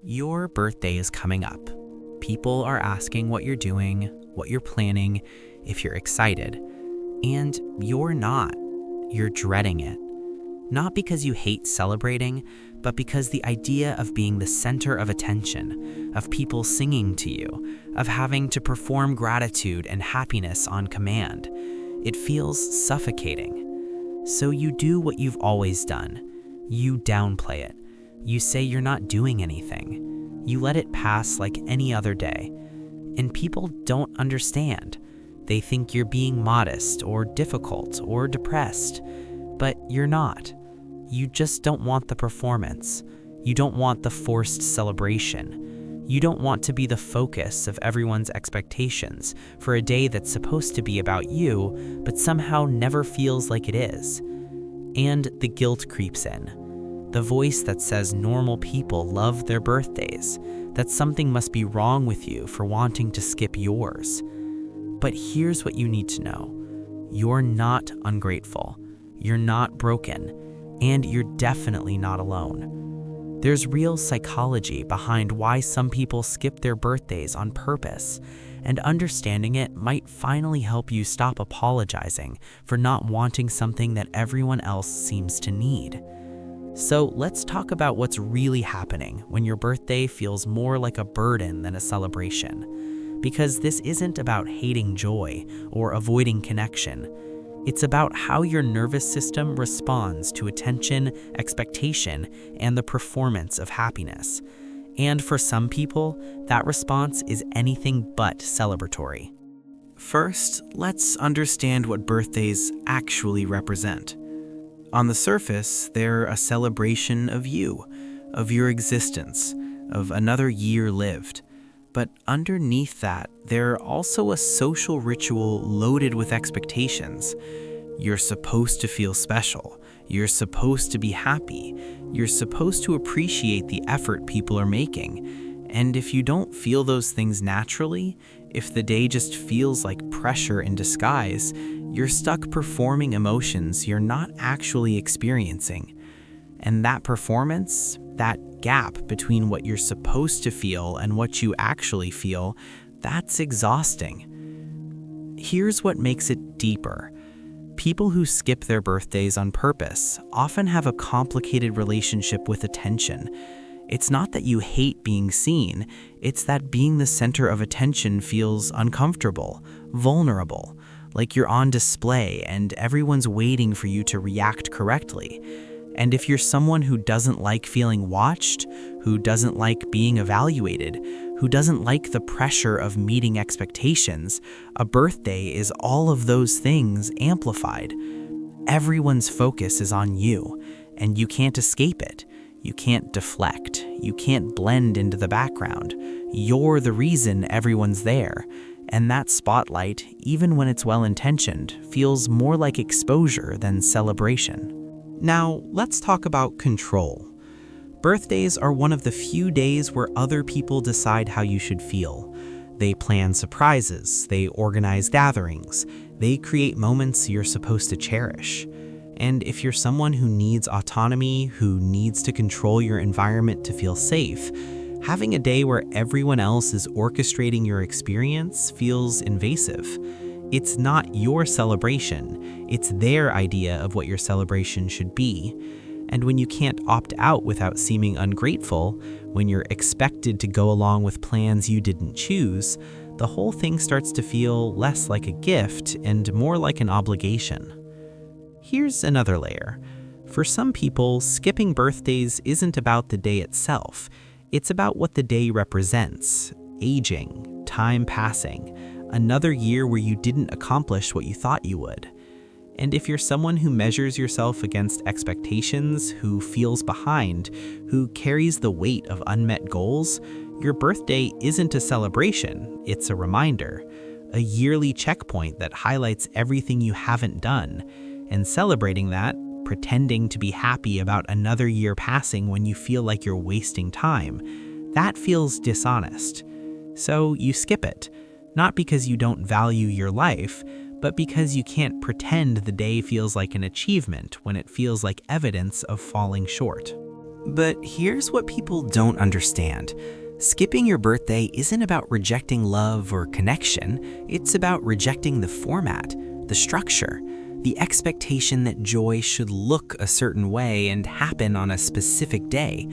Your birthday is coming up. People are asking what you're doing, what you're planning, if you're excited. And you're not. You're dreading it. Not because you hate celebrating, but because the idea of being the center of attention, of people singing to you, of having to perform gratitude and happiness on command, it feels suffocating. So you do what you've always done. You downplay it. You say you're not doing anything. You let it pass like any other day. And people don't understand. They think you're being modest or difficult or depressed. But you're not. You just don't want the performance. You don't want the forced celebration. You don't want to be the focus of everyone's expectations for a day that's supposed to be about you, but somehow never feels like it is. And the guilt creeps in. The voice that says normal people love their birthdays, that something must be wrong with you for wanting to skip yours. But here's what you need to know. You're not ungrateful. You're not broken. And you're definitely not alone. There's real psychology behind why some people skip their birthdays on purpose, and understanding it might finally help you stop apologizing for not wanting something that everyone else seems to need. So let's talk about what's really happening when your birthday feels more like a burden than a celebration. Because this isn't about hating joy or avoiding connection. It's about how your nervous system responds to attention, expectation, and the performance of happiness. And for some people, that response is anything but celebratory. First, let's understand what birthdays actually represent. On the surface, they're a celebration of you, of your existence, of another year lived. But underneath that, they're also a social ritual loaded with expectations. You're supposed to feel special. You're supposed to be happy. You're supposed to appreciate the effort people are making. And if you don't feel those things naturally, if the day just feels like pressure in disguise, you're stuck performing emotions you're not actually experiencing. And that performance, that gap between what you're supposed to feel and what you actually feel, that's exhausting. Here's what makes it deeper. People who skip their birthdays on purpose often have a complicated relationship with attention. It's not that you hate being seen, it's that being the center of attention feels uncomfortable, vulnerable, like you're on display and everyone's waiting for you to react correctly. And if you're someone who doesn't like feeling watched, who doesn't like being evaluated, who doesn't like the pressure of meeting expectations, a birthday is all of those things amplified. Everyone's focus is on you, and you can't escape it. You can't deflect. You can't blend into the background. You're the reason everyone's there. And that spotlight, even when it's well-intentioned, feels more like exposure than celebration. Now, let's talk about control. Birthdays are one of the few days where other people decide how you should feel. They plan surprises, they organize gatherings, they create moments you're supposed to cherish. And if you're someone who needs autonomy, who needs to control your environment to feel safe, having a day where everyone else is orchestrating your experience feels invasive. It's not your celebration, it's their idea of what your celebration should be. And when you can't opt out without seeming ungrateful, when you're expected to go along with plans you didn't choose, the whole thing starts to feel less like a gift and more like an obligation. Here's another layer. For some people, skipping birthdays isn't about the day itself. It's about what the day represents: aging, time passing, another year where you didn't accomplish what you thought you would. And if you're someone who measures yourself against expectations, who feels behind, who carries the weight of unmet goals, your birthday isn't a celebration, it's a reminder, a yearly checkpoint that highlights everything you haven't done. And celebrating that, pretending to be happy about another year passing when you feel like you're wasting time, that feels dishonest. So you skip it, not because you don't value your life, but because you can't pretend the day feels like an achievement when it feels like evidence of falling short. But here's what people don't understand. Skipping your birthday isn't about rejecting love or connection, it's about rejecting the format, the structure, the expectation that joy should look a certain way and happen on a specific day.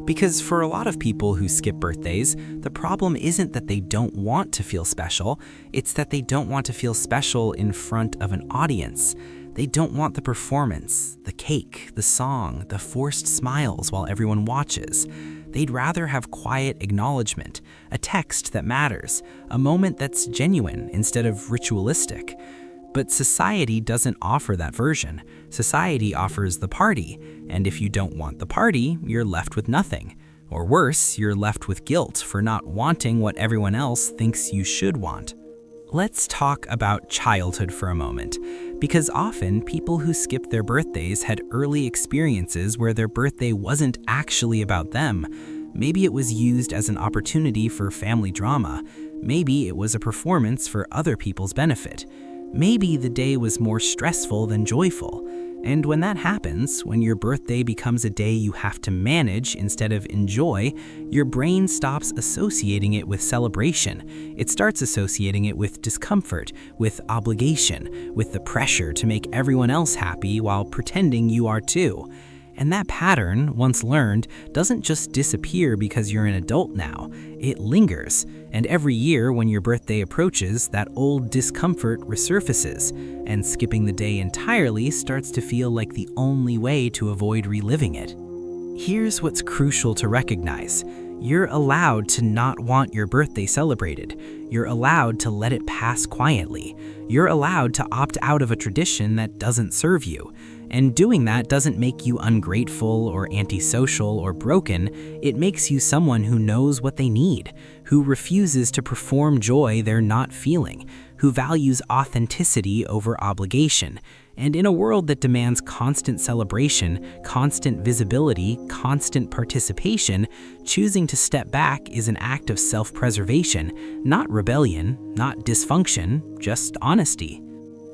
Because for a lot of people who skip birthdays, the problem isn't that they don't want to feel special, it's that they don't want to feel special in front of an audience. They don't want the performance, the cake, the song, the forced smiles while everyone watches. They'd rather have quiet acknowledgement, a text that matters, a moment that's genuine instead of ritualistic. But society doesn't offer that version. Society offers the party, and if you don't want the party, you're left with nothing. Or worse, you're left with guilt for not wanting what everyone else thinks you should want. Let's talk about childhood for a moment, because often people who skip their birthdays had early experiences where their birthday wasn't actually about them. Maybe it was used as an opportunity for family drama. Maybe it was a performance for other people's benefit. Maybe the day was more stressful than joyful. And when that happens, when your birthday becomes a day you have to manage instead of enjoy, your brain stops associating it with celebration. It starts associating it with discomfort, with obligation, with the pressure to make everyone else happy while pretending you are too. And that pattern, once learned, doesn't just disappear because you're an adult now. It lingers, and every year when your birthday approaches, that old discomfort resurfaces, and skipping the day entirely starts to feel like the only way to avoid reliving it. Here's what's crucial to recognize. You're allowed to not want your birthday celebrated. You're allowed to let it pass quietly. You're allowed to opt out of a tradition that doesn't serve you. And doing that doesn't make you ungrateful or antisocial or broken. It makes you someone who knows what they need, who refuses to perform joy they're not feeling, who values authenticity over obligation. And in a world that demands constant celebration, constant visibility, constant participation, choosing to step back is an act of self-preservation, not rebellion, not dysfunction, just honesty.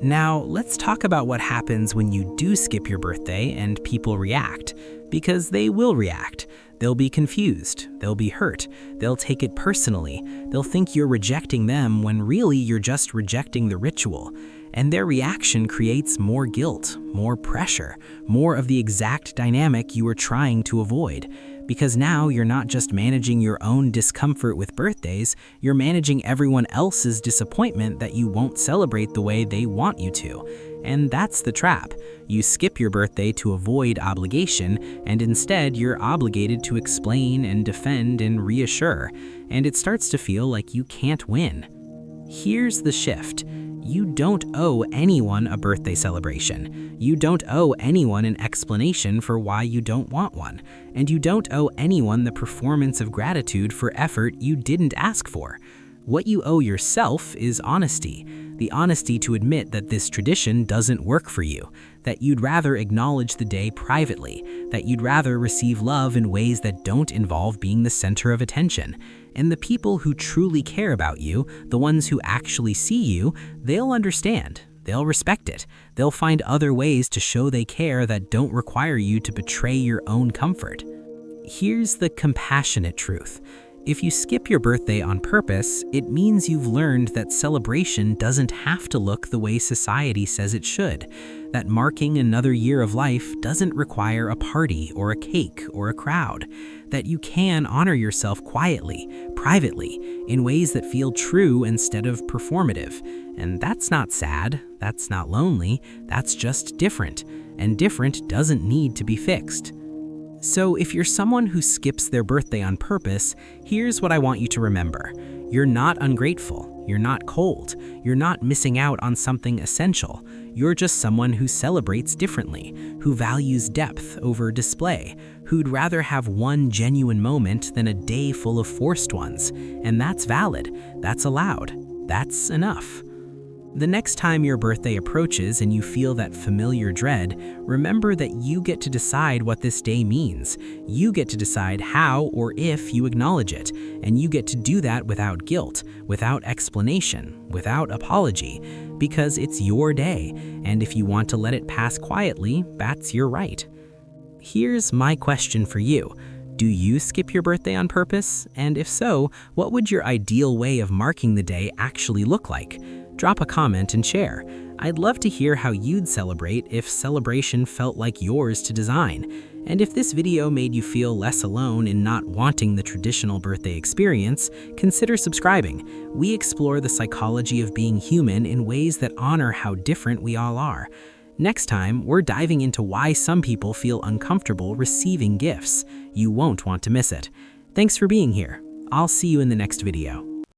Now, let's talk about what happens when you do skip your birthday and people react, because they will react. They'll be confused, they'll be hurt, they'll take it personally, they'll think you're rejecting them when really you're just rejecting the ritual. And their reaction creates more guilt, more pressure, more of the exact dynamic you were trying to avoid. Because now you're not just managing your own discomfort with birthdays, you're managing everyone else's disappointment that you won't celebrate the way they want you to. And that's the trap. You skip your birthday to avoid obligation, and instead you're obligated to explain and defend and reassure. And it starts to feel like you can't win. Here's the shift. You don't owe anyone a birthday celebration. You don't owe anyone an explanation for why you don't want one. And you don't owe anyone the performance of gratitude for effort you didn't ask for. What you owe yourself is honesty. The honesty to admit that this tradition doesn't work for you, that you'd rather acknowledge the day privately, that you'd rather receive love in ways that don't involve being the center of attention. And the people who truly care about you, the ones who actually see you, they'll understand. They'll respect it. They'll find other ways to show they care that don't require you to betray your own comfort. Here's the compassionate truth. If you skip your birthday on purpose, it means you've learned that celebration doesn't have to look the way society says it should, that marking another year of life doesn't require a party or a cake or a crowd, that you can honor yourself quietly, privately, in ways that feel true instead of performative. And that's not sad, that's not lonely, that's just different, and different doesn't need to be fixed. So if you're someone who skips their birthday on purpose, here's what I want you to remember. You're not ungrateful, you're not cold, you're not missing out on something essential. You're just someone who celebrates differently, who values depth over display, who'd rather have one genuine moment than a day full of forced ones. And that's valid, that's allowed, that's enough. The next time your birthday approaches and you feel that familiar dread, remember that you get to decide what this day means. You get to decide how or if you acknowledge it, and you get to do that without guilt, without explanation, without apology, because it's your day, and if you want to let it pass quietly, that's your right. here's my question for you. Do you skip your birthday on purpose? And if so, what would your ideal way of marking the day actually look like? Drop a comment and share. I'd love to hear how you'd celebrate if celebration felt like yours to design. And if this video made you feel less alone in not wanting the traditional birthday experience, consider subscribing. We explore the psychology of being human in ways that honor how different we all are. Next time, we're diving into why some people feel uncomfortable receiving gifts. You won't want to miss it. Thanks for being here. I'll see you in the next video.